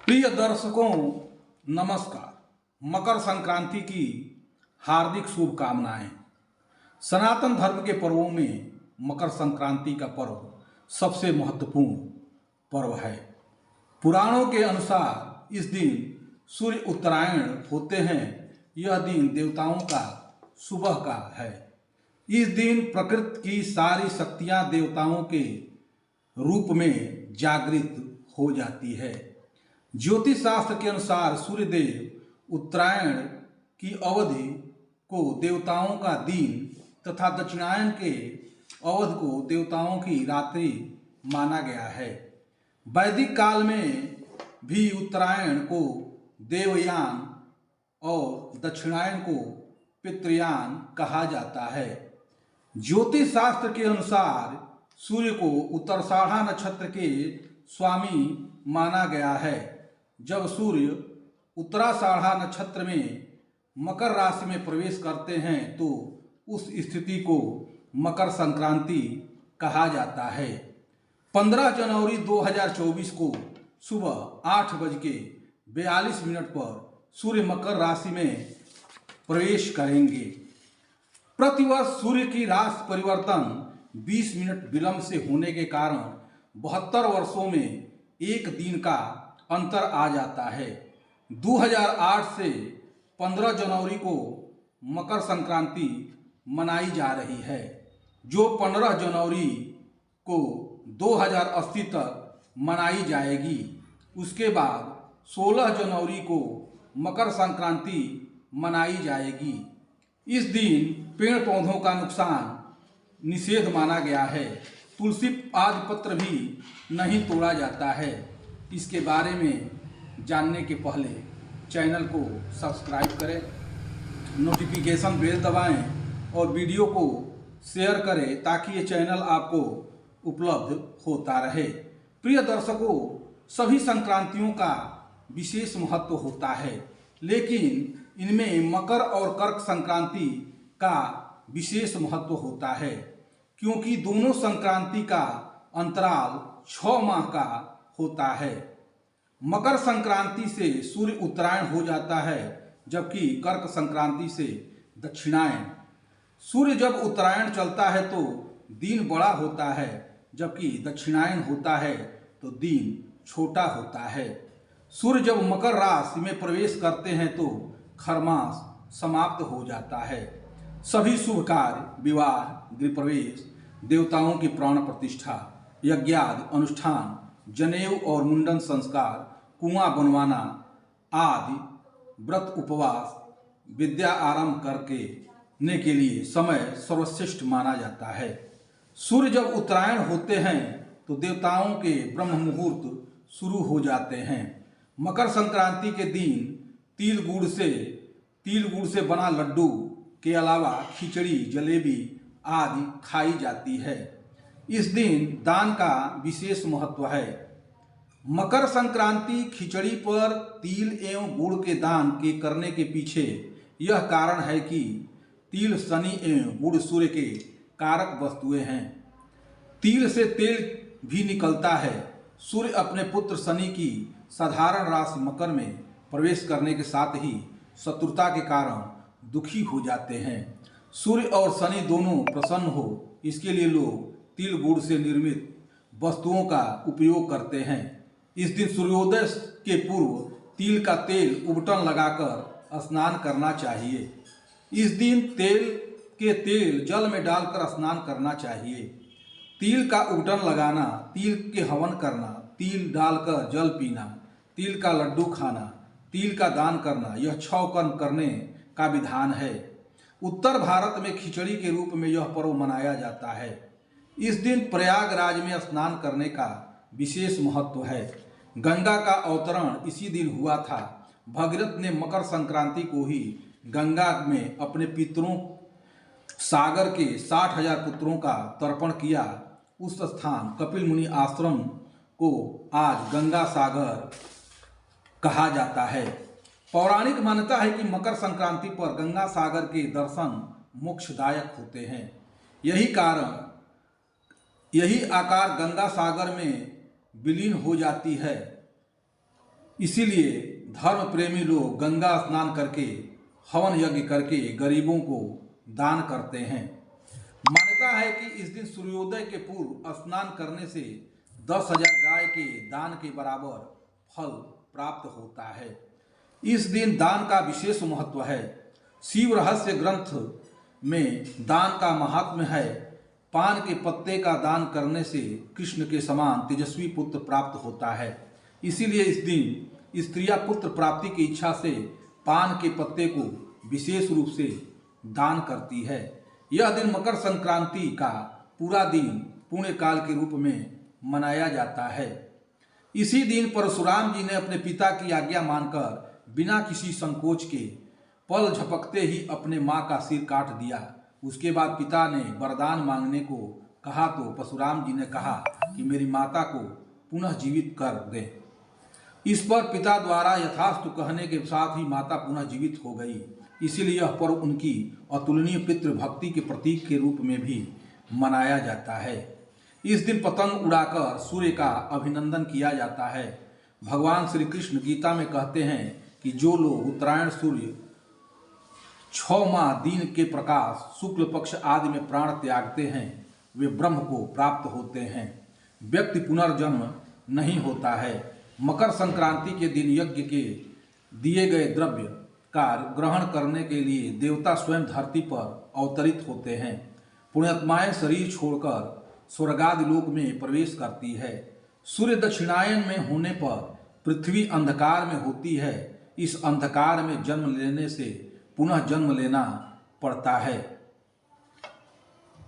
प्रिय दर्शकों, नमस्कार। मकर संक्रांति की हार्दिक शुभकामनाएं। सनातन धर्म के पर्वों में मकर संक्रांति का पर्व सबसे महत्वपूर्ण पर्व है। पुराणों के अनुसार इस दिन सूर्य उत्तरायण होते हैं। यह दिन देवताओं का सुबह का है। इस दिन प्रकृति की सारी शक्तियां देवताओं के रूप में जागृत हो जाती है। ज्योतिष शास्त्र के अनुसार सूर्यदेव उत्तरायण की अवधि को देवताओं का दिन तथा दक्षिणायन के अवधि को देवताओं की रात्रि माना गया है। वैदिक काल में भी उत्तरायण को देवयान और दक्षिणायन को पितृयान कहा जाता है। ज्योतिष शास्त्र के अनुसार सूर्य को उत्तराषाढ़ा नक्षत्र के स्वामी माना गया है। जब सूर्य उत्तराषाढ़ा नक्षत्र में मकर राशि में प्रवेश करते हैं तो उस स्थिति को मकर संक्रांति कहा जाता है। 15 जनवरी 2024 को सुबह 8:42 पर सूर्य मकर राशि में प्रवेश करेंगे। प्रतिवर्ष सूर्य की राशि परिवर्तन 20 मिनट विलंब से होने के कारण 72 वर्षों में एक दिन का अंतर आ जाता है। 2008 से 15 जनवरी को मकर संक्रांति मनाई जा रही है, जो 15 जनवरी को 2080 तक मनाई जाएगी। उसके बाद 16 जनवरी को मकर संक्रांति मनाई जाएगी। इस दिन पेड़ पौधों का नुकसान निषेध माना गया है। तुलसी आदि पत्र भी नहीं तोड़ा जाता है। इसके बारे में जानने के पहले चैनल को सब्सक्राइब करें, नोटिफिकेशन बेल दबाएं और वीडियो को शेयर करें ताकि ये चैनल आपको उपलब्ध होता रहे। प्रिय दर्शकों, सभी संक्रांतियों का विशेष महत्व होता है, लेकिन इनमें मकर और कर्क संक्रांति का विशेष महत्व होता है, क्योंकि दोनों संक्रांति का अंतराल 6 माह का होता है। मकर संक्रांति से सूर्य उत्तरायण हो जाता है, जबकि कर्क संक्रांति से दक्षिणायन। सूर्य जब उत्तरायण चलता है तो दिन बड़ा होता है, जबकि दक्षिणायन होता है तो दिन छोटा होता है। सूर्य जब मकर राशि में प्रवेश करते हैं तो खरमास समाप्त हो जाता है। सभी शुभ कार्य, विवाह, गृह प्रवेश, देवताओं की प्राण प्रतिष्ठा, यज्ञादि अनुष्ठान, जनेऊ और मुंडन संस्कार, कुआं बनवाना आदि व्रत उपवास, विद्या आरंभ करने के लिए समय सर्वश्रेष्ठ माना जाता है। सूर्य जब उत्तरायण होते हैं तो देवताओं के ब्रह्म मुहूर्त शुरू हो जाते हैं। मकर संक्रांति के दिन तिल गुड़ से बना लड्डू के अलावा खिचड़ी, जलेबी आदि खाई जाती है। इस दिन दान का विशेष महत्व है। मकर संक्रांति खिचड़ी पर तिल एवं गुड़ के दान के करने के पीछे यह कारण है कि तिल शनि एवं गुड़ सूर्य के कारक वस्तुएं हैं। तिल से तेल भी निकलता है। सूर्य अपने पुत्र शनि की साधारण राशि मकर में प्रवेश करने के साथ ही शत्रुता के कारण दुखी हो जाते हैं। सूर्य और शनि दोनों प्रसन्न हो, इसके लिए लोग तिल गुड़ से निर्मित वस्तुओं का उपयोग करते हैं। इस दिन सूर्योदय के पूर्व तिल का तेल उबटन लगाकर स्नान करना चाहिए। इस दिन तेल जल में डालकर स्नान करना चाहिए। तिल का उबटन लगाना, तिल के हवन करना, तिल डालकर जल पीना, तिल का लड्डू खाना, तिल का दान करना, यह 6 कर्म करने का विधान है। उत्तर भारत में खिचड़ी के रूप में यह पर्व मनाया जाता है। इस दिन प्रयागराज में स्नान करने का विशेष महत्व है। गंगा का अवतरण इसी दिन हुआ था। भगीरथ ने मकर संक्रांति को ही गंगा में अपने पितरों सागर के 60,000 पुत्रों का तर्पण किया। उस स्थान कपिल मुनि आश्रम को आज गंगा सागर कहा जाता है। पौराणिक मान्यता है कि मकर संक्रांति पर गंगा सागर के दर्शन मोक्षदायक होते हैं। यही आकार गंगा सागर में विलीन हो जाती है। इसीलिए धर्म प्रेमी लोग गंगा स्नान करके हवन यज्ञ करके गरीबों को दान करते हैं। मान्यता है कि इस दिन सूर्योदय के पूर्व स्नान करने से 10,000 गाय के दान के बराबर फल प्राप्त होता है। इस दिन दान का विशेष महत्व है। शिव रहस्य ग्रंथ में दान का महात्म्य है। पान के पत्ते का दान करने से कृष्ण के समान तेजस्वी पुत्र प्राप्त होता है। इसीलिए इस दिन स्त्रियां पुत्र प्राप्ति की इच्छा से पान के पत्ते को विशेष रूप से दान करती है। यह दिन मकर संक्रांति का पूरा दिन पुण्य काल के रूप में मनाया जाता है। इसी दिन परशुराम जी ने अपने पिता की आज्ञा मानकर बिना किसी संकोच के पल झपकते ही अपने मां का सिर काट दिया। उसके बाद पिता ने वरदान मांगने को कहा तो परशुराम जी ने कहा कि मेरी माता को पुनः जीवित कर दे। इस पर पिता द्वारा यथास्तु कहने के साथ ही माता पुनः जीवित हो गई। इसीलिए यह पर्व उनकी अतुलनीय पितृभक्ति के प्रतीक के रूप में भी मनाया जाता है। इस दिन पतंग उड़ाकर सूर्य का अभिनंदन किया जाता है। भगवान श्री कृष्ण गीता में कहते हैं कि जो लोग उत्तरायण सूर्य 6 माह दिन के प्रकाश शुक्ल पक्ष आदि में प्राण त्यागते हैं वे ब्रह्म को प्राप्त होते हैं। व्यक्ति पुनर्जन्म नहीं होता है। मकर संक्रांति के दिन यज्ञ के दिए गए द्रव्य का ग्रहण करने के लिए देवता स्वयं धरती पर अवतरित होते हैं। पुण्यात्माएं शरीर छोड़कर स्वर्गादि लोक में प्रवेश करती है। सूर्य दक्षिणायन में होने पर पृथ्वी अंधकार में होती है। इस अंधकार में जन्म लेने से पुनः जन्म लेना पड़ता है।